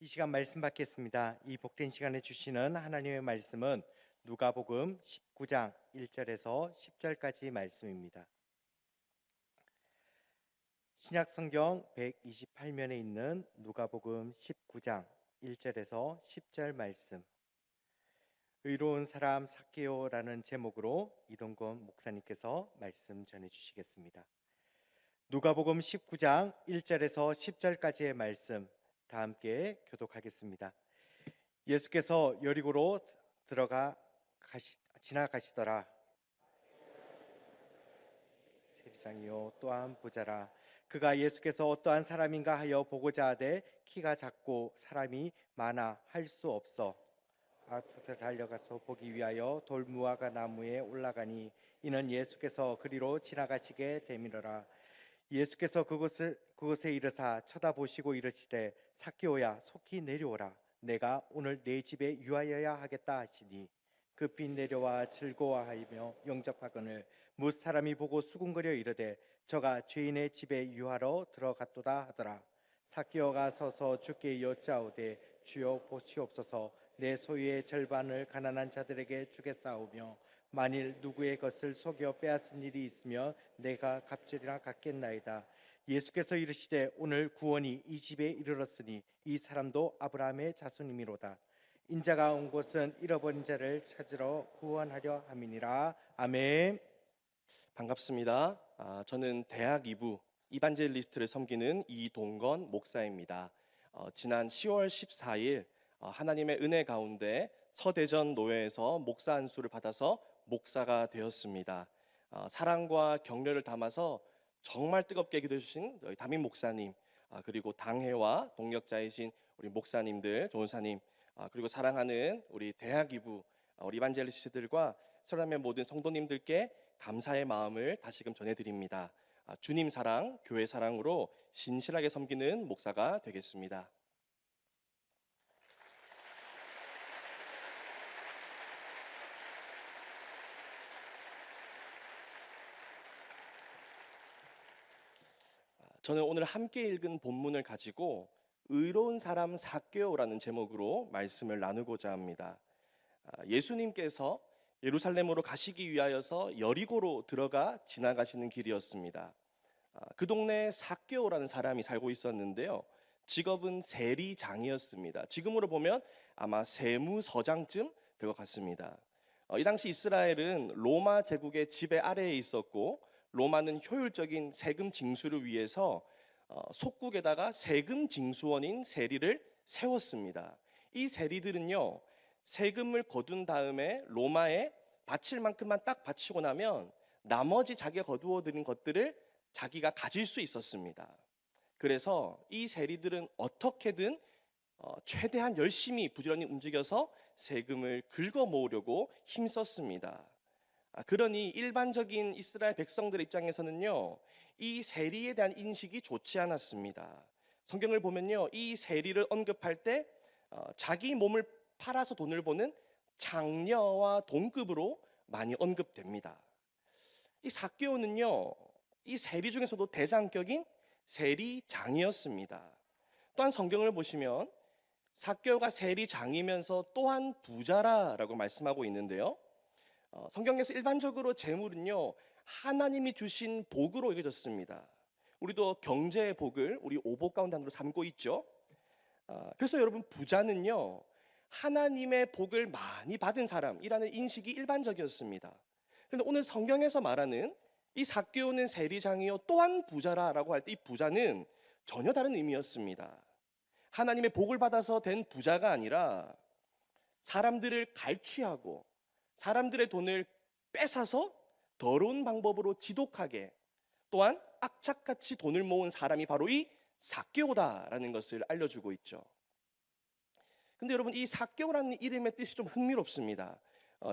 이 시간 말씀 받겠습니다. 이 복된 시간에 주시는 하나님의 말씀은 누가복음 19장 1절에서 10절까지 말씀입니다. 신약 성경 128면에 있는 누가복음 19장 1절에서 10절 말씀. 의로운 사람 삭개오라는 제목으로 이동건 목사님께서 말씀 전해 주시겠습니다. 누가복음 19장 1절에서 10절까지의 말씀 다 함께 교독하겠습니다. 예수께서 여리고로 지나가시더라. 세리장이요 또한 보자라. 그가 예수께서 어떠한 사람인가 하여 보고자 하되 키가 작고 사람이 많아 할 수 없어 앞으로 달려가서 보기 위하여 돌무화과 나무에 올라가니 이는 예수께서 그리로 지나가시게 되밀어라. 예수께서 그곳에 이르사 쳐다보시고 이르시되 삭개오야 속히 내려오라. 내가 오늘 내 집에 유하여야 하겠다 하시니 급히 내려와 즐거워하며 영접하거늘 뭇 사람이 보고 수군거려 이르되 저가 죄인의 집에 유하러 들어갔도다 하더라. 삭개오가 서서 주께 여짜오되 주여 보시옵소서 내 소유의 절반을 가난한 자들에게 주겠사오며 만일 누구의 것을 속여 빼앗은 일이 있으면 내가 갚으리라 갚겠나이다. 예수께서 이르시되 오늘 구원이 이 집에 이르렀으니 이 사람도 아브라함의 자손이미로다. 인자가 온 곳은 잃어버린 자를 찾으러 구원하려 함이니라. 아멘. 반갑습니다. 저는 대학 2부 이반젤리스트를 섬기는 이동건 목사입니다. 지난 10월 14일 하나님의 은혜 가운데 서대전 노회에서 목사 안수를 받아서 목사가 되었습니다. 사랑과 격려를 담아서 정말 뜨겁게 기도해 주신 담임 목사님, 그리고 당회와 동역자이신 우리 목사님들, 전사님, 그리고 사랑하는 우리 대학 2부 우리 이반젤리스트들과 서람의 모든 성도님들께 감사의 마음을 다시금 전해드립니다. 주님 사랑, 교회 사랑으로 신실하게 섬기는 목사가 되겠습니다. 저는 오늘 함께 읽은 본문을 가지고 의로운 사람 삭개오라는 제목으로 말씀을 나누고자 합니다. 예수님께서 예루살렘으로 가시기 위하여서 여리고로 들어가 지나가시는 길이었습니다. 그 동네에 삭개오라는 사람이 살고 있었는데요. 직업은 세리장이었습니다. 지금으로 보면 아마 세무서장쯤 될 것 같습니다. 이 당시 이스라엘은 로마 제국의 지배 아래에 있었고 로마는 효율적인 세금 징수를 위해서 속국에다가 세금 징수원인 세리를 세웠습니다. 이 세리들은요, 세금을 거둔 다음에 로마에 바칠 만큼만 딱 바치고 나면 나머지 자기가 거두어 들인 것들을 자기가 가질 수 있었습니다. 그래서 이 세리들은 어떻게든 최대한 열심히 부지런히 움직여서 세금을 긁어 모으려고 힘썼습니다. 그러니 일반적인 이스라엘 백성들의 입장에서는요, 이 세리에 대한 인식이 좋지 않았습니다. 성경을 보면요, 이 세리를 언급할 때 자기 몸을 팔아서 돈을 버는 장녀와 동급으로 많이 언급됩니다. 이 삭개오는요, 이 세리 중에서도 대장격인 세리장이었습니다. 또한 성경을 보시면 삭개오가 세리장이면서 또한 부자라라고 말씀하고 있는데요. 성경에서 일반적으로 재물은요, 하나님이 주신 복으로 여겨졌습니다. 우리도 경제의 복을 우리 오복 가운데 하나로 삼고 있죠. 그래서 여러분, 부자는요, 하나님의 복을 많이 받은 사람이라는 인식이 일반적이었습니다. 그런데 오늘 성경에서 말하는 이 삭개오는 세리장이요 또한 부자라라고 할 때 이 부자는 전혀 다른 의미였습니다. 하나님의 복을 받아서 된 부자가 아니라 사람들을 갈취하고 사람들의 돈을 뺏어서 더러운 방법으로 지독하게 또한 악착같이 돈을 모은 사람이 바로 이 삭개오다라는 것을 알려주고 있죠. 근데 여러분, 이 삭개오라는 이름의 뜻이 좀 흥미롭습니다.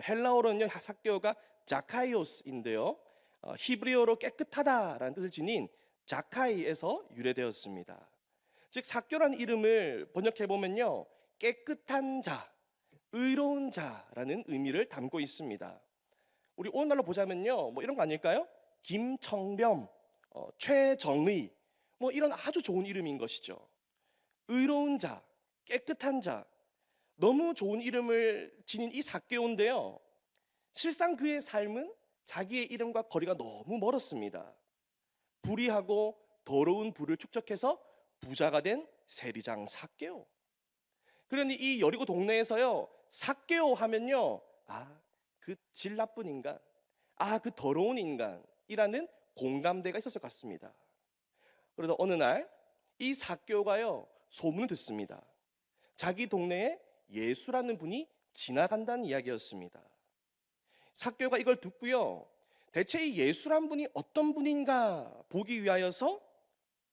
헬라어로는요, 삭개오가 자카이오스인데요, 히브리어로 깨끗하다라는 뜻을 지닌 자카이에서 유래되었습니다. 즉 삭개오라는 이름을 번역해 보면요, 깨끗한 자, 의로운 자라는 의미를 담고 있습니다. 우리 오늘날로 보자면요, 뭐 이런 거 아닐까요? 김청렴, 최정의, 뭐 이런 아주 좋은 이름인 것이죠. 의로운 자, 깨끗한 자, 너무 좋은 이름을 지닌 이 삭개오인데요. 실상 그의 삶은 자기의 이름과 거리가 너무 멀었습니다. 불의하고 더러운 부를 축적해서 부자가 된 세리장 삭개오. 그러니 이 여리고 동네에서요, 삭개오 하면요, 그 질 나쁜 인간, 그 더러운 인간이라는 공감대가 있었을 것 같습니다. 그러다 어느 날 이 삭개오가요, 소문을 듣습니다. 자기 동네에 예수라는 분이 지나간다는 이야기였습니다. 삭개오가 이걸 듣고요, 대체 이 예수란 분이 어떤 분인가 보기 위하여서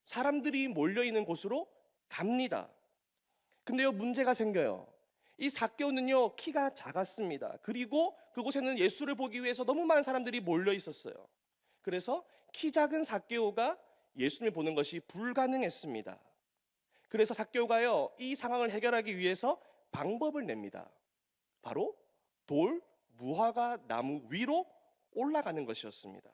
사람들이 몰려있는 곳으로 갑니다. 근데요, 문제가 생겨요. 이 삭개오는요, 키가 작았습니다. 그리고 그곳에는 예수를 보기 위해서 너무 많은 사람들이 몰려 있었어요. 그래서 키 작은 삭개오가 예수님을 보는 것이 불가능했습니다. 그래서 삭개오가요, 이 상황을 해결하기 위해서 방법을 냅니다. 바로 돌 무화과 나무 위로 올라가는 것이었습니다.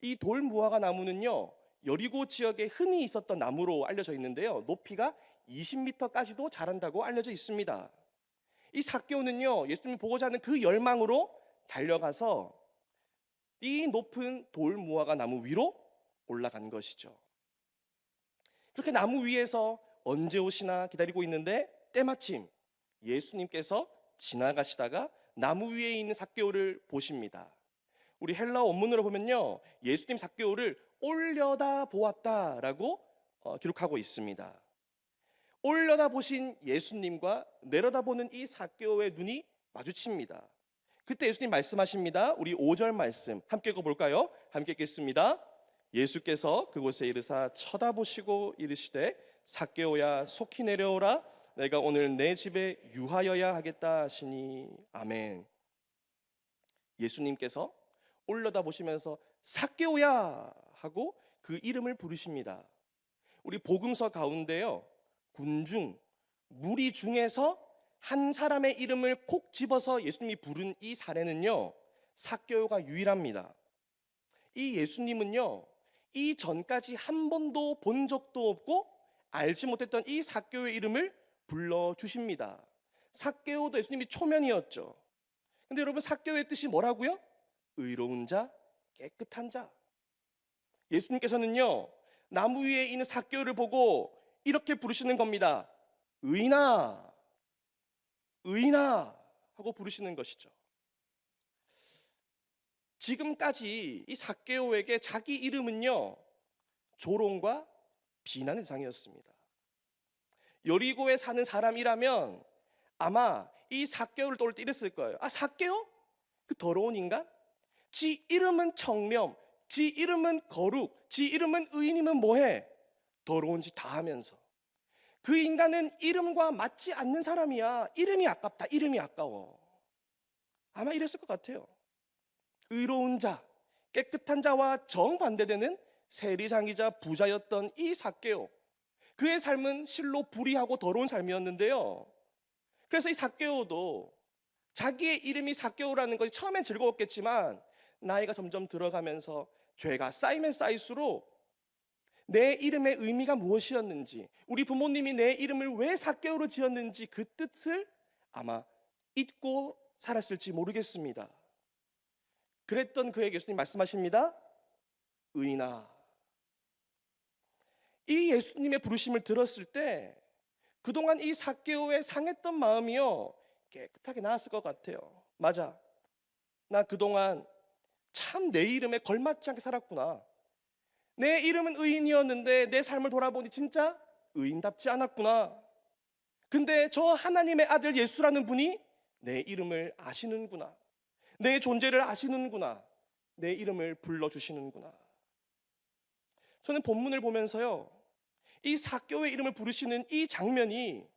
이 돌 무화과 나무는요, 여리고 지역에 흔히 있었던 나무로 알려져 있는데요, 높이가 20m까지도 자란다고 알려져 있습니다. 이 삭개오는요, 예수님을 보고자 하는 그 열망으로 달려가서 이 높은 돌 무화과 나무 위로 올라간 것이죠. 그렇게 나무 위에서 언제 오시나 기다리고 있는데 때마침 예수님께서 지나가시다가 나무 위에 있는 삭개오를 보십니다. 우리 헬라어 원문으로 보면요, 예수님 삭개오를 올려다 보았다라고 기록하고 있습니다. 올려다 보신 예수님과 내려다 보는 이 삭개오의 눈이 마주칩니다. 그때 예수님 말씀하십니다. 우리 5절 말씀 함께 읽어볼까요? 함께 읽겠습니다. 예수께서 그곳에 이르사 쳐다보시고 이르시되 삭개오야 속히 내려오라 내가 오늘 내 집에 유하여야 하겠다 하시니 아멘. 예수님께서 올려다 보시면서 삭개오야 하고 그 이름을 부르십니다. 우리 복음서 가운데요, 군중, 무리 중에서 한 사람의 이름을 콕 집어서 예수님이 부른 이 사례는요, 삭개오가 유일합니다. 이 예수님은요, 이 전까지 한 번도 본 적도 없고 알지 못했던 이 삭개오의 이름을 불러주십니다. 삭개오도 예수님이 초면이었죠. 근데 여러분, 삭개오의 뜻이 뭐라고요? 의로운 자, 깨끗한 자. 예수님께서는요, 나무 위에 있는 삭개오를 보고 이렇게 부르시는 겁니다. 의인아, 의인아 하고 부르시는 것이죠. 지금까지 이 삭개오에게 자기 이름은요, 조롱과 비난의 대상이었습니다. 여리고에 사는 사람이라면 아마 이 삭개오를 떠올 때 이랬을 거예요. 삭개오? 그 더러운 인간? 지 이름은 청렴, 지 이름은 거룩, 지 이름은 의인이면 뭐해? 더러운 짓 다 하면서. 그 인간은 이름과 맞지 않는 사람이야. 이름이 아깝다, 이름이 아까워. 아마 이랬을 것 같아요. 의로운 자, 깨끗한 자와 정반대되는 세리장이자 부자였던 이 삭개오. 그의 삶은 실로 불의하고 더러운 삶이었는데요, 그래서 이 삭개오도 자기의 이름이 삭개오라는 것이 처음엔 즐거웠겠지만 나이가 점점 들어가면서 죄가 쌓이면 쌓일수록 내 이름의 의미가 무엇이었는지, 우리 부모님이 내 이름을 왜 삭개오로 지었는지 그 뜻을 아마 잊고 살았을지 모르겠습니다. 그랬던 그에게 예수님 말씀하십니다. 의인아. 이 예수님의 부르심을 들었을 때 그동안 이 삭개오의 상했던 마음이요, 깨끗하게 나았을 것 같아요. 맞아, 나 그동안 참 내 이름에 걸맞지 않게 살았구나. 내 이름은 의인이었는데 내 삶을 돌아보니 진짜 의인답지 않았구나. 근데 저 하나님의 아들 예수라는 분이 내 이름을 아시는구나. 내 존재를 아시는구나. 내 이름을 불러주시는구나. 저는 본문을 보면서요, 이 삭개오의 이름을 부르시는 이 장면이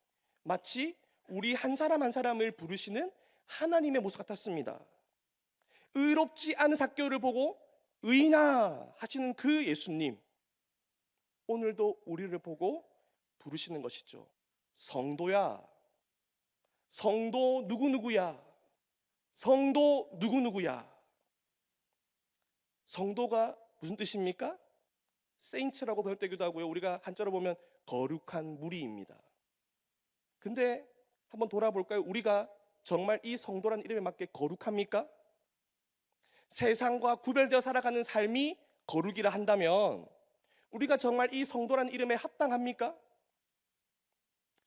마치 우리 한 사람 한 사람을 부르시는 하나님의 모습 같았습니다. 의롭지 않은 삭개오를 보고 의인아 하시는 그 예수님, 오늘도 우리를 보고 부르시는 것이죠. 성도야, 성도 누구누구야, 성도 누구누구야. 성도가 무슨 뜻입니까? 세인트라고 번역되기도 하고요, 우리가 한자로 보면 거룩한 무리입니다. 근데 한번 돌아볼까요? 우리가 정말 이 성도라는 이름에 맞게 거룩합니까? 세상과 구별되어 살아가는 삶이 거룩이라 한다면 우리가 정말 이 성도라는 이름에 합당합니까?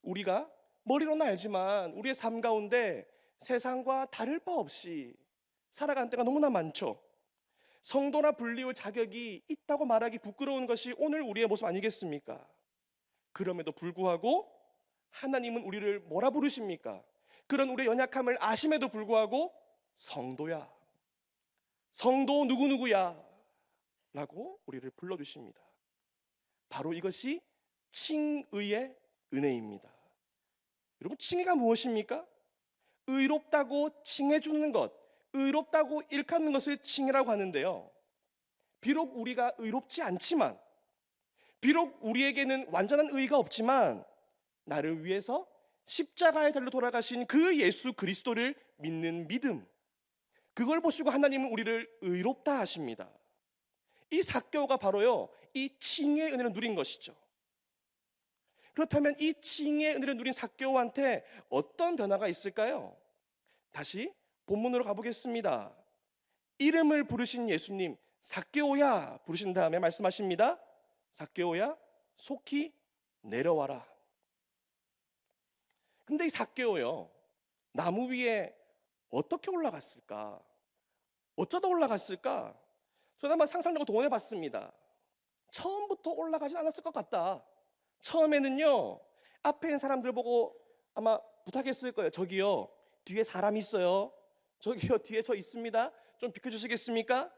우리가 머리로는 알지만 우리의 삶 가운데 세상과 다를 바 없이 살아가는 때가 너무나 많죠. 성도나 불리울 자격이 있다고 말하기 부끄러운 것이 오늘 우리의 모습 아니겠습니까? 그럼에도 불구하고 하나님은 우리를 뭐라 부르십니까? 그런 우리의 연약함을 아심에도 불구하고 성도야, 성도 누구누구야 라고 우리를 불러주십니다. 바로 이것이 칭의의 은혜입니다. 여러분, 칭의가 무엇입니까? 의롭다고 칭해주는 것, 의롭다고 일컫는 것을 칭의라고 하는데요. 비록 우리가 의롭지 않지만, 비록 우리에게는 완전한 의의가 없지만 나를 위해서 십자가에 달려 돌아가신 그 예수 그리스도를 믿는 믿음, 그걸 보시고 하나님은 우리를 의롭다 하십니다. 이 삭개오가 바로요, 이 칭의의 은혜를 누린 것이죠. 그렇다면 이 칭의의 은혜를 누린 삭개오한테 어떤 변화가 있을까요? 다시 본문으로 가보겠습니다. 이름을 부르신 예수님, 삭개오야 부르신 다음에 말씀하십니다. 삭개오야, 속히 내려와라. 근데 이 삭개오요, 나무 위에 어떻게 올라갔을까? 어쩌다 올라갔을까? 저는 한번 상상력을 동원해 봤습니다. 처음부터 올라가진 않았을 것 같다. 처음에는요, 앞에 있는 사람들 보고 아마 부탁했을 거예요. 저기요, 뒤에 사람 있어요. 저기요, 뒤에 저 있습니다. 좀 비켜주시겠습니까?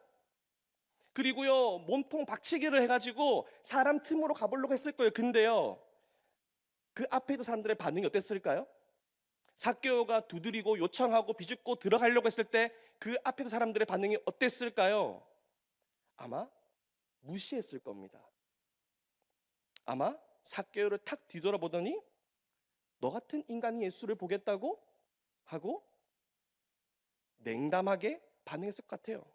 그리고요, 몸통 박치기를 해가지고 사람 틈으로 가보려고 했을 거예요. 근데요, 그 앞에 있는 사람들의 반응이 어땠을까요? 삭개오가 두드리고 요청하고 비집고 들어가려고 했을 때 그 앞에 있는 사람들의 반응이 어땠을까요? 아마 무시했을 겁니다. 아마 삭개오를 탁 뒤돌아보더니 너 같은 인간이 예수를 보겠다고 하고 냉담하게 반응했을 것 같아요.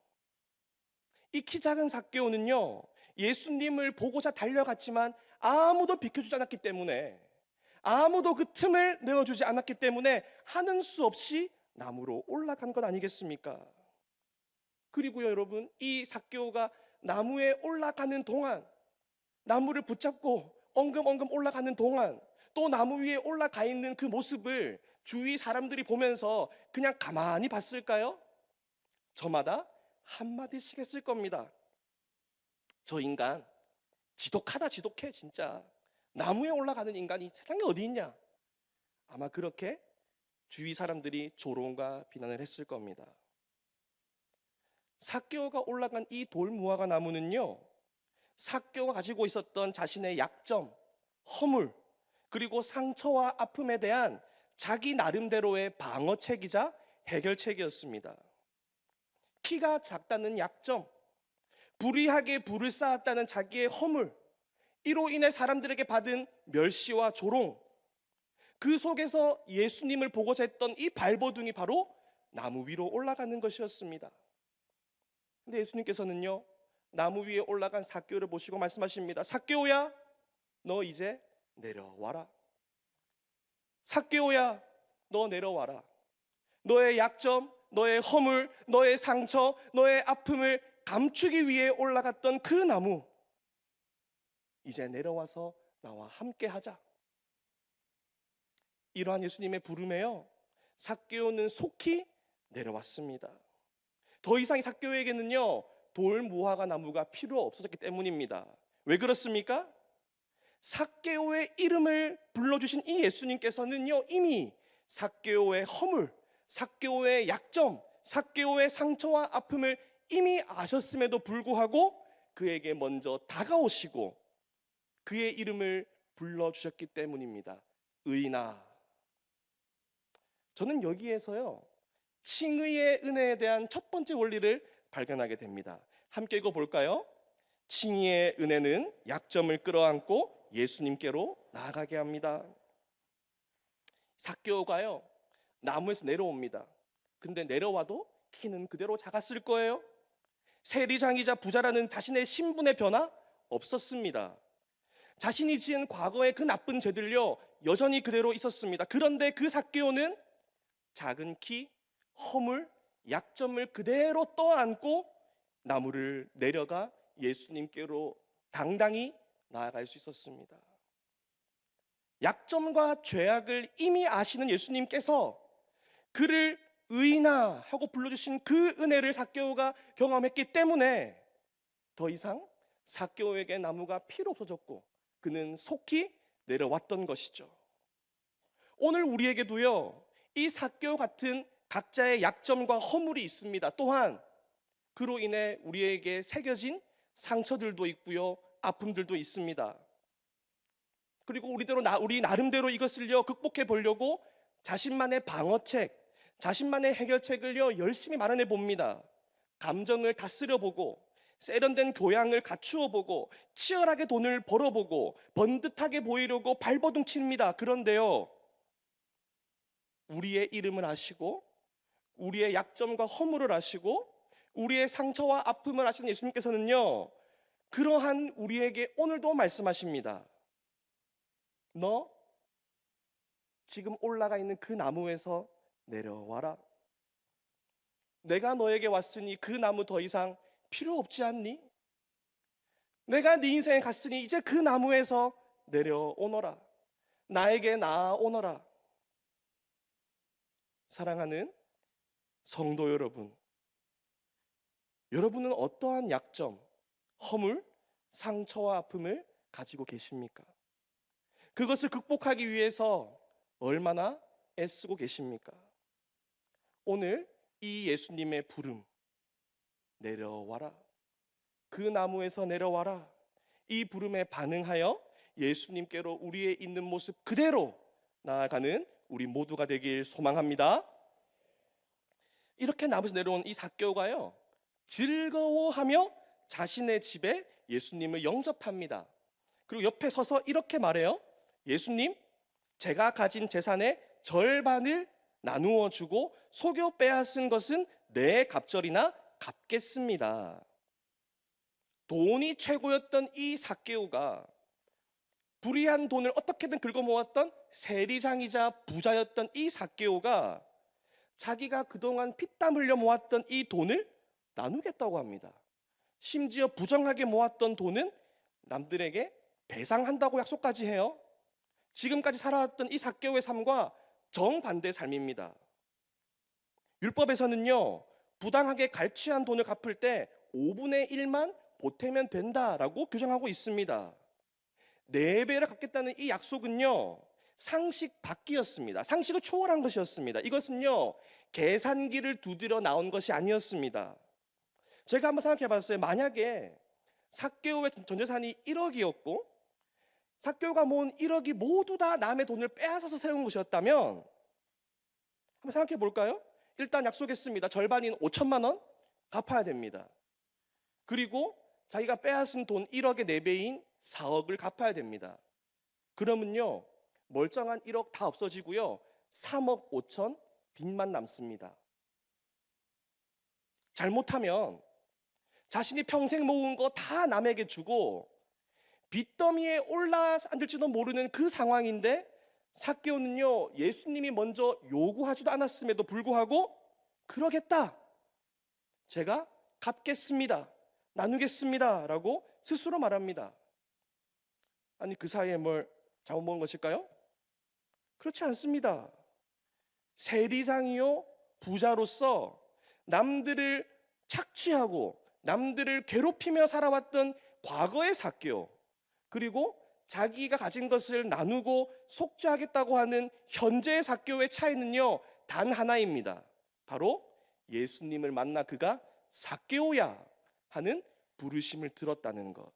이 키 작은 삭개오는요, 예수님을 보고자 달려갔지만 아무도 비켜주지 않았기 때문에, 아무도 그 틈을 내어주지 않았기 때문에 하는 수 없이 나무로 올라간 것 아니겠습니까? 그리고요, 여러분, 이 삭개오가 나무에 올라가는 동안, 나무를 붙잡고 엉금엉금 올라가는 동안, 또 나무 위에 올라가 있는 그 모습을 주위 사람들이 보면서 그냥 가만히 봤을까요? 저마다 한마디씩 했을 겁니다. 저 인간 지독하다, 지독해. 진짜 나무에 올라가는 인간이 세상에 어디 있냐. 아마 그렇게 주위 사람들이 조롱과 비난을 했을 겁니다. 삭개오가 올라간 이 돌무화과 나무는요, 삭개오가 가지고 있었던 자신의 약점, 허물, 그리고 상처와 아픔에 대한 자기 나름대로의 방어책이자 해결책이었습니다. 키가 작다는 약점, 불의하게 불을 쌓았다는 자기의 허물, 이로 인해 사람들에게 받은 멸시와 조롱, 그 속에서 예수님을 보고자 했던 이 발버둥이 바로 나무 위로 올라가는 것이었습니다. 근데 예수님께서는요, 나무 위에 올라간 삭개오를 보시고 말씀하십니다. 삭개오야, 너 이제 내려와라. 삭개오야, 너 내려와라. 너의 약점, 너의 허물, 너의 상처, 너의 아픔을 감추기 위해 올라갔던 그 나무, 이제 내려와서 나와 함께 하자. 이러한 예수님의 부름에요, 삭개오는 속히 내려왔습니다. 더 이상 이 삭개오에게는요, 돌무화과 나무가 필요 없어졌기 때문입니다. 왜 그렇습니까? 삭개오의 이름을 불러주신 이 예수님께서는요, 이미 삭개오의 허물, 삭개오의 약점, 삭개오의 상처와 아픔을 이미 아셨음에도 불구하고 그에게 먼저 다가오시고 그의 이름을 불러주셨기 때문입니다. 의인아. 저는 여기에서요, 칭의의 은혜에 대한 첫 번째 원리를 발견하게 됩니다. 함께 읽어볼까요? 칭의의 은혜는 약점을 끌어안고 예수님께로 나아가게 합니다. 삭개오가요, 나무에서 내려옵니다. 근데 내려와도 키는 그대로 작았을 거예요. 세리장이자 부자라는 자신의 신분의 변화 없었습니다. 자신이 지은 과거의 그 나쁜 죄들요 여전히 그대로 있었습니다. 그런데 그 삭개오는 작은 키, 허물, 약점을 그대로 떠안고 나무를 내려가 예수님께로 당당히 나아갈 수 있었습니다. 약점과 죄악을 이미 아시는 예수님께서 그를 의인아 하고 불러주신 그 은혜를 삭개오가 경험했기 때문에 더 이상 삭개오에게 나무가 필요 없어졌고 그는 속히 내려왔던 것이죠. 오늘 우리에게도요 이 삭개오 같은 각자의 약점과 허물이 있습니다. 또한 그로 인해 우리에게 새겨진 상처들도 있고요 아픔들도 있습니다. 그리고 우리 나름대로 이것을요 극복해 보려고 자신만의 방어책, 자신만의 해결책을요 열심히 마련해 봅니다. 감정을 다스려 보고 세련된 교양을 갖추어 보고 치열하게 돈을 벌어보고 번듯하게 보이려고 발버둥 칩니다. 그런데요 우리의 이름을 아시고 우리의 약점과 허물을 아시고 우리의 상처와 아픔을 아시는 예수님께서는요 그러한 우리에게 오늘도 말씀하십니다. 너 지금 올라가 있는 그 나무에서 내려와라. 내가 너에게 왔으니 그 나무 더 이상 필요 없지 않니? 내가 네 인생에 갔으니 이제 그 나무에서 내려오너라. 나에게 나아오너라. 사랑하는 성도 여러분, 여러분은 어떠한 약점, 허물, 상처와 아픔을 가지고 계십니까? 그것을 극복하기 위해서 얼마나 애쓰고 계십니까? 오늘 이 예수님의 부름, 내려와라. 그 나무에서 내려와라. 이 부름에 반응하여 예수님께로 우리의 있는 모습 그대로 나아가는 우리 모두가 되길 소망합니다. 이렇게 나무에서 내려온 이 삭개오가요 즐거워하며 자신의 집에 예수님을 영접합니다. 그리고 옆에 서서 이렇게 말해요. 예수님, 제가 가진 재산의 절반을 나누어 주고 속여 빼앗은 것은 내 갑절이나 갚겠습니다. 돈이 최고였던 이 삭개오가 불의한 돈을 어떻게든 긁어 모았던 세리장이자 부자였던 이 삭개오가 자기가 그동안 피땀 흘려 모았던 이 돈을 나누겠다고 합니다. 심지어 부정하게 모았던 돈은 남들에게 배상한다고 약속까지 해요. 지금까지 살아왔던 이 삭개오의 삶과 정반대의 삶입니다. 율법에서는요 부당하게 갈취한 돈을 갚을 때 5분의 1만 보태면 된다라고 규정하고 있습니다. 4배를 갚겠다는 이 약속은요 상식 밖이었습니다. 상식을 초월한 것이었습니다. 이것은요 계산기를 두드려 나온 것이 아니었습니다. 제가 한번 생각해 봤어요. 만약에 삭개오의 전 재산이 1억이었고 삭개오가 모은 1억이 모두 다 남의 돈을 빼앗아서 세운 것이었다면 한번 생각해 볼까요? 일단 약속했습니다. 절반인 5천만 원 갚아야 됩니다. 그리고 자기가 빼앗은 돈 1억의 4배인 4억을 갚아야 됩니다. 그러면요 멀쩡한 1억 다 없어지고요 3억 5천 빚만 남습니다. 잘못하면 자신이 평생 모은 거 다 남에게 주고 빚더미에 올라앉을지도 모르는 그 상황인데 삭개오는요 예수님이 먼저 요구하지도 않았음에도 불구하고 그러겠다, 제가 갚겠습니다, 나누겠습니다 라고 스스로 말합니다. 아니 그 사이에 뭘 잘못 먹은 것일까요? 그렇지 않습니다. 세리장이요 부자로서 남들을 착취하고 남들을 괴롭히며 살아왔던 과거의 삭개오, 그리고 자기가 가진 것을 나누고 속죄하겠다고 하는 현재의 삭개오의 차이는요 단 하나입니다. 바로 예수님을 만나 그가 삭개오야 하는 부르심을 들었다는 것.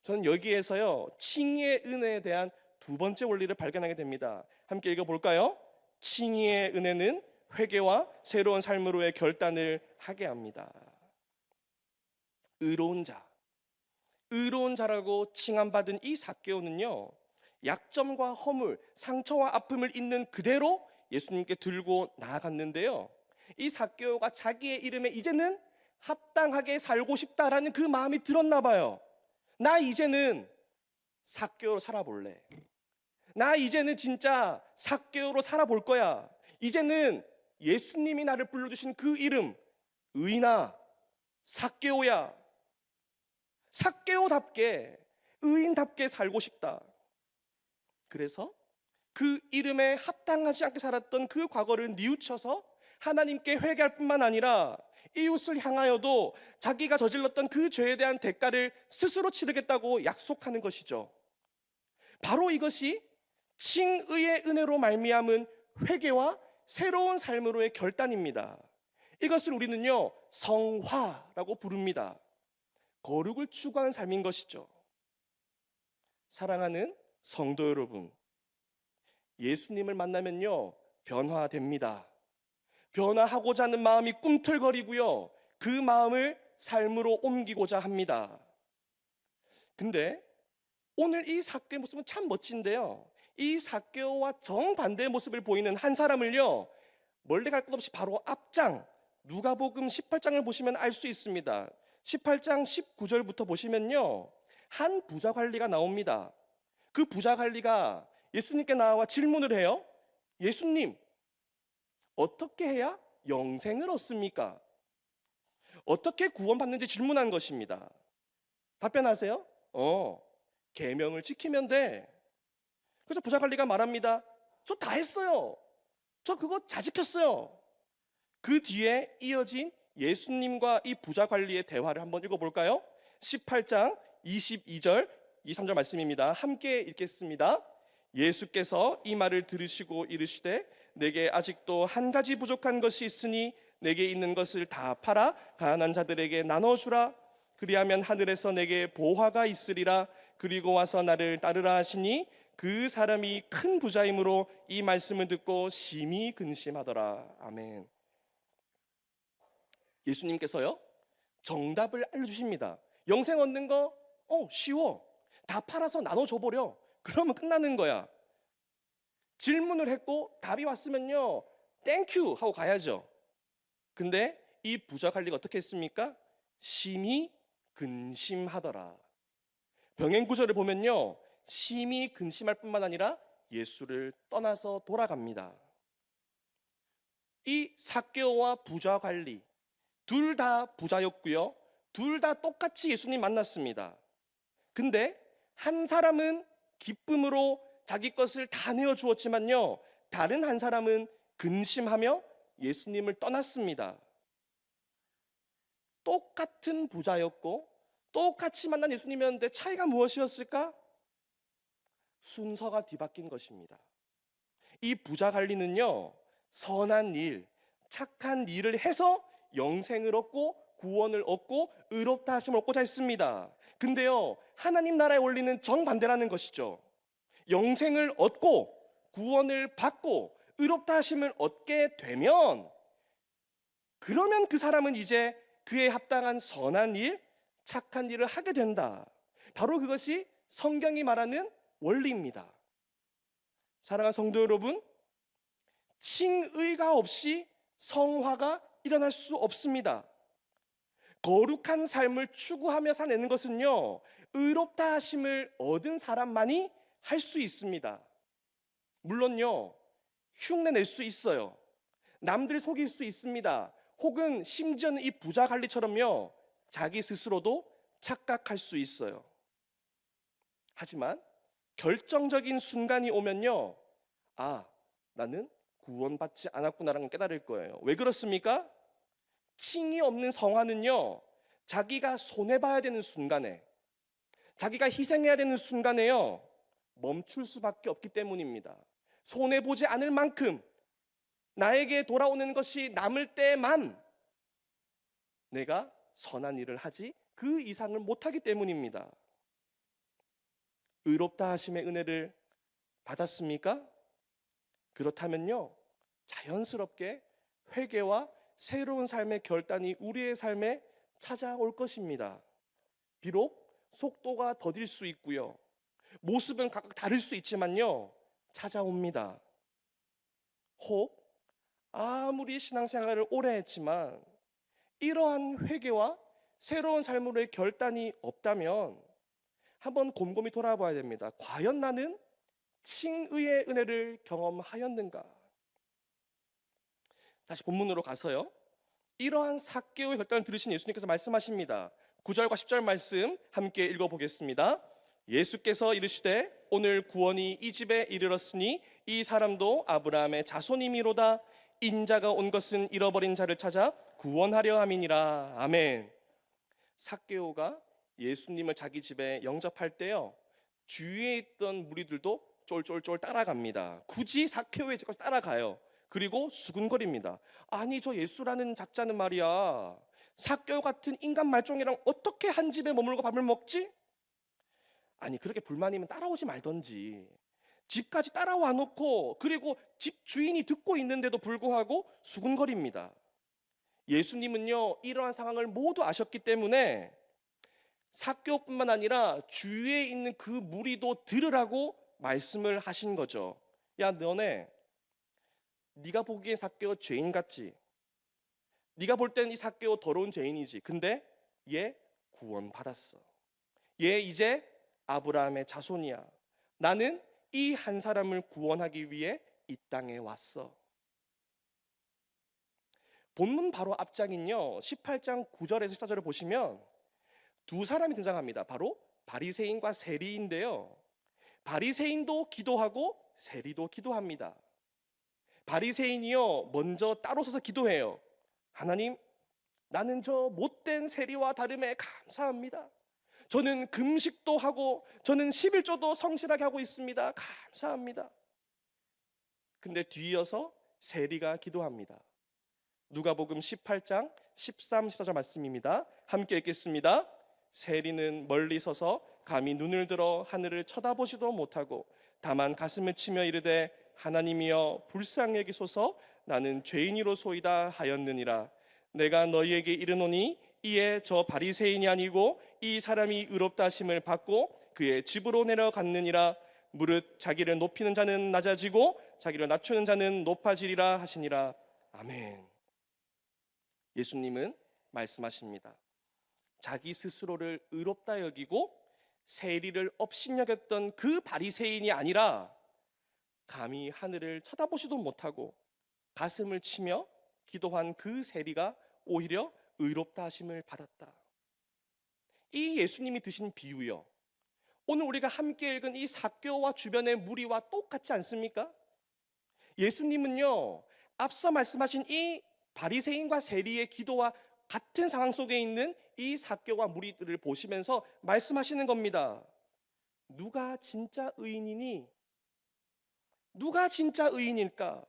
저는 여기에서요 칭의의 은혜에 대한 두 번째 원리를 발견하게 됩니다. 함께 읽어볼까요? 칭의의 은혜는 회개와 새로운 삶으로의 결단을 하게 합니다. 의로운 자, 의로운 자라고 칭함받은 이 삭개오는요 약점과 허물, 상처와 아픔을 있는 그대로 예수님께 들고 나아갔는데요 이 삭개오가 자기의 이름에 이제는 합당하게 살고 싶다라는 그 마음이 들었나 봐요. 나 이제는 삭개오로 살아볼래. 나 이제는 진짜 삭개오로 살아볼 거야. 이제는 예수님이 나를 불러주신 그 이름, 의인아, 삭개오야. 삭개오답게, 의인답게 살고 싶다. 그래서 그 이름에 합당하지 않게 살았던 그 과거를 뉘우쳐서 하나님께 회개할 뿐만 아니라 이웃을 향하여도 자기가 저질렀던 그 죄에 대한 대가를 스스로 치르겠다고 약속하는 것이죠. 바로 이것이 칭의의 은혜로 말미암은 회개와 새로운 삶으로의 결단입니다. 이것을 우리는요, 성화라고 부릅니다. 거룩을 추구하는 삶인 것이죠. 사랑하는 성도 여러분, 예수님을 만나면요, 변화됩니다. 변화하고자 하는 마음이 꿈틀거리고요, 그 마음을 삶으로 옮기고자 합니다. 근데 오늘 이 삭개오의 모습은 참 멋진데요, 이 삭개오와 정반대의 모습을 보이는 한 사람을요, 멀리 갈 것 없이 바로 앞장 누가복음 18장을 보시면 알 수 있습니다. 18장 19절부터 보시면요, 한 부자 관리가 나옵니다. 그 부자 관리가 예수님께 나와 질문을 해요. 예수님, 어떻게 해야 영생을 얻습니까? 어떻게 구원받는지 질문한 것입니다. 답변하세요. 계명을 지키면 돼. 그래서 부자 관리가 말합니다. 저 다 했어요. 저 그거 다 지켰어요. 그 뒤에 이어진 예수님과 이 부자 관리의 대화를 한번 읽어볼까요? 18장 22절 23절 말씀입니다. 함께 읽겠습니다. 예수께서 이 말을 들으시고 이르시되 내게 아직도 한 가지 부족한 것이 있으니 내게 있는 것을 다 팔아 가난한 자들에게 나눠주라. 그리하면 하늘에서 내게 보화가 있으리라. 그리고 와서 나를 따르라 하시니 그 사람이 큰 부자이므로 이 말씀을 듣고 심히 근심하더라. 아멘. 예수님께서요, 정답을 알려주십니다. 영생 얻는 거 쉬워. 다 팔아서 나눠줘버려. 그러면 끝나는 거야. 질문을 했고 답이 왔으면요, 땡큐 하고 가야죠. 근데 이 부자 관리가 어떻게 했습니까? 심히 근심하더라. 병행 구절을 보면요, 심히 근심할 뿐만 아니라 예수를 떠나서 돌아갑니다. 이 삭개오와 부자 관리 둘 다 부자였고요, 둘 다 똑같이 예수님 만났습니다. 근데 한 사람은 기쁨으로 자기 것을 다 내어주었지만요, 다른 한 사람은 근심하며 예수님을 떠났습니다. 똑같은 부자였고 똑같이 만난 예수님이었는데 차이가 무엇이었을까? 순서가 뒤바뀐 것입니다. 이 부자 관리는요, 선한 일, 착한 일을 해서 영생을 얻고 구원을 얻고 의롭다 하심을 얻고자 했습니다. 근데요, 하나님 나라의 원리는 정반대라는 것이죠. 영생을 얻고 구원을 받고 의롭다 하심을 얻게 되면, 그러면 그 사람은 이제 그에 합당한 선한 일, 착한 일을 하게 된다. 바로 그것이 성경이 말하는 원리입니다. 사랑하는 성도 여러분, 칭의가 없이 성화가 일어날 수 없습니다. 거룩한 삶을 추구하며 사는 것은요, 의롭다 하심을 얻은 사람만이 할 수 있습니다. 물론요, 흉내 낼 수 있어요. 남들 속일 수 있습니다. 혹은 심지어는 이 부자 관리처럼요, 자기 스스로도 착각할 수 있어요. 하지만 결정적인 순간이 오면요, 나는 구원받지 않았구나라는 걸 깨달을 거예요. 왜 그렇습니까? 칭이 없는 성화는요, 자기가 손해봐야 되는 순간에, 자기가 희생해야 되는 순간에요, 멈출 수밖에 없기 때문입니다. 손해보지 않을 만큼 나에게 돌아오는 것이 남을 때만 내가 선한 일을 하지 그 이상을 못하기 때문입니다. 의롭다 하심의 은혜를 받았습니까? 그렇다면요, 자연스럽게 회개와 새로운 삶의 결단이 우리의 삶에 찾아올 것입니다. 비록 속도가 더딜 수 있고요, 모습은 각각 다를 수 있지만요, 찾아옵니다. 혹 아무리 신앙생활을 오래 했지만 이러한 회개와 새로운 삶으로의 결단이 없다면 한번 곰곰이 돌아봐야 됩니다. 과연 나는 칭의의 은혜를 경험하였는가? 다시 본문으로 가서요. 이러한 삭개오의 결단을 들으신 예수님께서 말씀하십니다. 9절과 10절 말씀 함께 읽어보겠습니다. 예수께서 이르시되 오늘 구원이 이 집에 이르렀으니 이 사람도 아브라함의 자손이미로다. 인자가 온 것은 잃어버린 자를 찾아 구원하려 함이니라. 아멘. 삭개오가 예수님을 자기 집에 영접할 때요, 주위에 있던 무리들도 쫄쫄쫄 따라갑니다. 굳이 삭개오의 집까지 따라가요. 그리고 수군거립니다. 아니, 저 예수라는 작자는 말이야, 삭개오 같은 인간 말종이랑 어떻게 한 집에 머물고 밥을 먹지? 아니, 그렇게 불만이면 따라오지 말던지. 집까지 따라와 놓고, 그리고 집 주인이 듣고 있는데도 불구하고 수군거립니다. 예수님은요, 이러한 상황을 모두 아셨기 때문에 삭개오뿐만 아니라 주위에 있는 그 무리도 들으라고 말씀을 하신 거죠. 야, 네가 보기엔 삭개오 죄인 같지? 네가 볼 땐 이 삭개오 더러운 죄인이지. 근데 얘 구원받았어. 얘 이제 아브라함의 자손이야. 나는 이 한 사람을 구원하기 위해 이 땅에 왔어. 본문 바로 앞장인요, 18장 9절에서 14절을 보시면 두 사람이 등장합니다. 바로 바리새인과 세리인데요, 바리새인도 기도하고 세리도 기도합니다. 바리새인이요, 먼저 따로 서서 기도해요. 하나님, 나는 저 못된 세리와 다름에 감사합니다. 저는 금식도 하고 저는 11조도 성실하게 하고 있습니다. 감사합니다. 근데 뒤이어서 세리가 기도합니다. 누가복음 18장 13, 14절 말씀입니다. 함께 읽겠습니다. 세리는 멀리 서서 감히 눈을 들어 하늘을 쳐다보지도 못하고 다만 가슴을 치며 이르되 하나님이여 불쌍히 여기소서, 나는 죄인이로소이다 하였느니라. 내가 너희에게 이르노니 이에 저 바리새인이 아니고 이 사람이 의롭다 하심을 받고 그의 집으로 내려갔느니라. 무릇 자기를 높이는 자는 낮아지고 자기를 낮추는 자는 높아지리라 하시니라. 아멘. 예수님은 말씀하십니다. 자기 스스로를 의롭다 여기고 세리를 업신여겼던 그 바리새인이 아니라 감히 하늘을 쳐다보지도 못하고 가슴을 치며 기도한 그 세리가 오히려 의롭다 하심을 받았다. 이 예수님이 드신 비유요, 오늘 우리가 함께 읽은 이 삭개오와 주변의 무리와 똑같지 않습니까? 예수님은요, 앞서 말씀하신 이 바리새인과 세리의 기도와 같은 상황 속에 있는 이 삭개오와 무리들을 보시면서 말씀하시는 겁니다. 누가 진짜 의인이니? 누가 진짜 의인일까?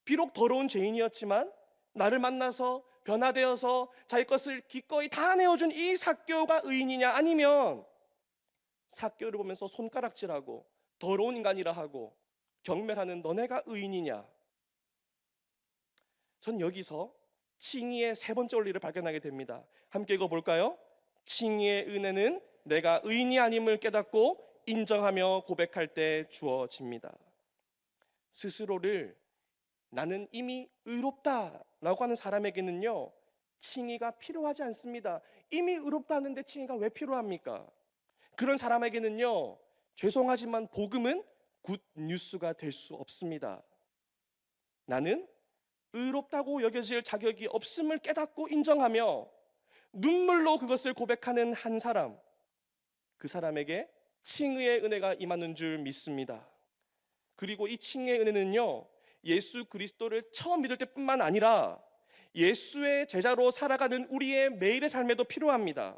비록 더러운 죄인이었지만 나를 만나서 변화되어서 자기 것을 기꺼이 다 내어준 이 삭개오가 의인이냐, 아니면 삭개오를 보면서 손가락질하고 더러운 인간이라 하고 경멸하는 너네가 의인이냐? 전 여기서 칭의의 세 번째 원리를 발견하게 됩니다. 함께 읽어볼까요? 칭의의 은혜는 내가 의인이 아님을 깨닫고 인정하며 고백할 때 주어집니다. 스스로를 나는 이미 의롭다라고 하는 사람에게는요, 칭의가 필요하지 않습니다. 이미 의롭다 하는데 칭의가 왜 필요합니까? 그런 사람에게는요, 죄송하지만 복음은 굿 뉴스가 될 수 없습니다. 나는 의롭다고 여겨질 자격이 없음을 깨닫고 인정하며 눈물로 그것을 고백하는 한 사람, 그 사람에게 칭의의 은혜가 임하는 줄 믿습니다. 그리고 이 칭의의 은혜는요, 예수 그리스도를 처음 믿을 때뿐만 아니라 예수의 제자로 살아가는 우리의 매일의 삶에도 필요합니다.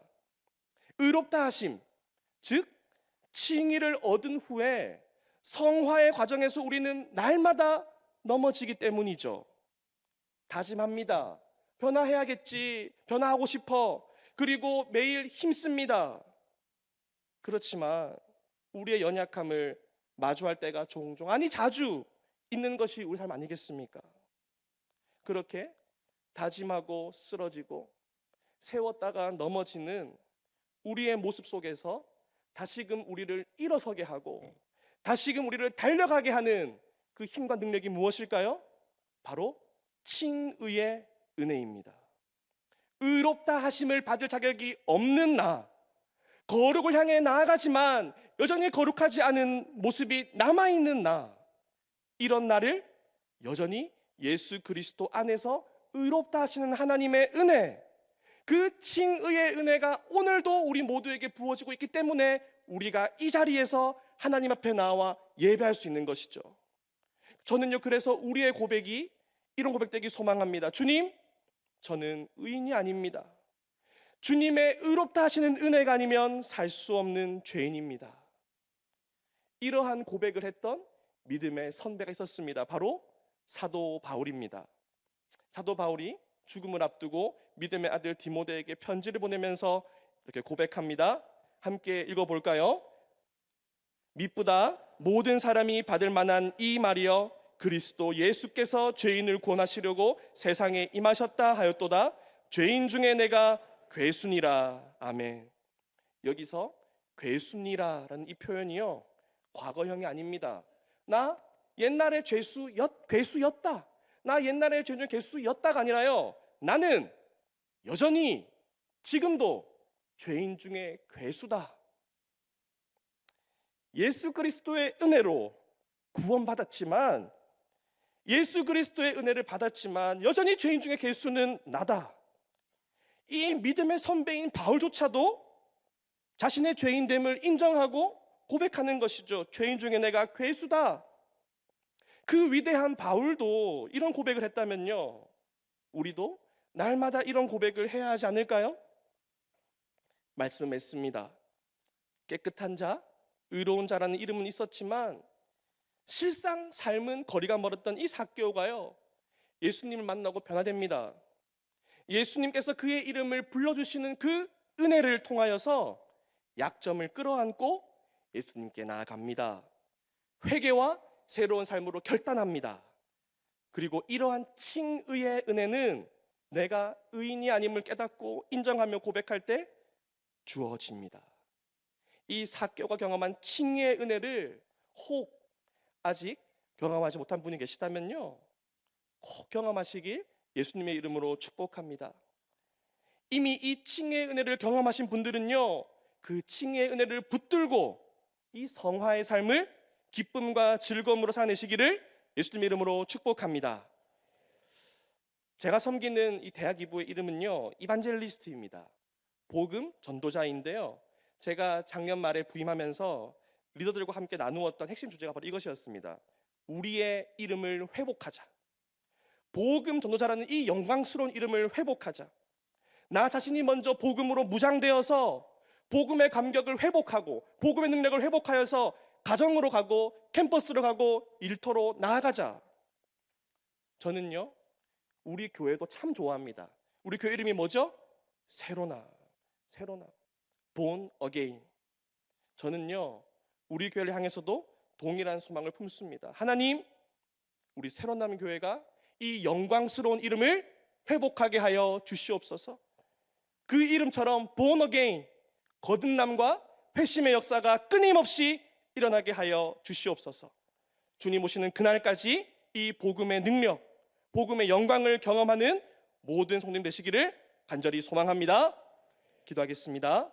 의롭다 하심, 즉 칭의를 얻은 후에 성화의 과정에서 우리는 날마다 넘어지기 때문이죠. 다짐합니다. 변화해야겠지, 변화하고 싶어, 그리고 매일 힘씁니다. 그렇지만 우리의 연약함을 마주할 때가 종종, 아니 자주 있는 것이 우리 삶 아니겠습니까? 그렇게 다짐하고 쓰러지고 세웠다가 넘어지는 우리의 모습 속에서 다시금 우리를 일어서게 하고 다시금 우리를 달려가게 하는 그 힘과 능력이 무엇일까요? 바로 칭의의 은혜입니다. 의롭다 하심을 받을 자격이 없는 나, 거룩을 향해 나아가지만 여전히 거룩하지 않은 모습이 남아있는 나, 이런 나를 여전히 예수 그리스도 안에서 의롭다 하시는 하나님의 은혜, 그 칭의의 은혜가 오늘도 우리 모두에게 부어지고 있기 때문에 우리가 이 자리에서 하나님 앞에 나와 예배할 수 있는 것이죠. 저는요, 그래서 우리의 고백이 이런 고백되기 소망합니다. 주님, 저는 의인이 아닙니다. 주님의 의롭다 하시는 은혜가 아니면 살 수 없는 죄인입니다. 이러한 고백을 했던 믿음의 선배가 있었습니다. 바로 사도 바울입니다. 사도 바울이 죽음을 앞두고 믿음의 아들 디모데에게 편지를 보내면서 이렇게 고백합니다. 함께 읽어볼까요? 밑보다 모든 사람이 받을 만한 이 말이여, 그리스도 예수께서 죄인을 구원하시려고 세상에 임하셨다 하였도다. 죄인 중에 내가 괴순이라. 아멘. 여기서 괴순이라라는 이 표현이요, 과거형이 아닙니다. 나 옛날에 괴수였다. 나 옛날에 죄 중에 괴수였다가 아니라요, 나는 여전히 지금도 죄인 중에 괴수다. 예수 그리스도의 은혜로 구원받았지만, 예수 그리스도의 은혜를 받았지만 여전히 죄인 중에 괴수는 나다. 이 믿음의 선배인 바울조차도 자신의 죄인됨을 인정하고 고백하는 것이죠. 죄인 중에 내가 괴수다. 그 위대한 바울도 이런 고백을 했다면요, 우리도 날마다 이런 고백을 해야 하지 않을까요? 말씀을 맺습니다. 깨끗한 자, 의로운 자라는 이름은 있었지만 실상 삶은 거리가 멀었던 이 삭개오가요, 예수님을 만나고 변화됩니다. 예수님께서 그의 이름을 불러주시는 그 은혜를 통하여서 약점을 끌어안고 예수님께 나아갑니다. 회개와 새로운 삶으로 결단합니다. 그리고 이러한 칭의의 은혜는 내가 의인이 아님을 깨닫고 인정하며 고백할 때 주어집니다. 이 삭개오가 경험한 칭의의 은혜를 혹 아직 경험하지 못한 분이 계시다면요, 꼭 경험하시길 예수님의 이름으로 축복합니다. 이미 이 칭의의 은혜를 경험하신 분들은요, 그 칭의의 은혜를 붙들고 이 성화의 삶을 기쁨과 즐거움으로 살아내시기를 예수님의 이름으로 축복합니다. 제가 섬기는 이 대학 이부의 이름은요, 이반젤리스트입니다. 복음 전도자인데요, 제가 작년 말에 부임하면서 리더들과 함께 나누었던 핵심 주제가 바로 이것이었습니다. 우리의 이름을 회복하자. 복음 전도자라는 이 영광스러운 이름을 회복하자. 나 자신이 먼저 복음으로 무장되어서 복음의 감격을 회복하고 복음의 능력을 회복하여서 가정으로 가고 캠퍼스로 가고 일터로 나아가자. 저는요, 우리 교회도 참 좋아합니다. 우리 교회 이름이 뭐죠? 새로나. Born again. 저는요, 우리 교회를 향해서도 동일한 소망을 품습니다. 하나님, 우리 새로남 교회가 이 영광스러운 이름을 회복하게 하여 주시옵소서. 그 이름처럼 born again, 거듭남과 회심의 역사가 끊임없이 일어나게 하여 주시옵소서. 주님 오시는 그날까지 이 복음의 능력, 복음의 영광을 경험하는 모든 성도님 되시기를 간절히 소망합니다. 기도하겠습니다.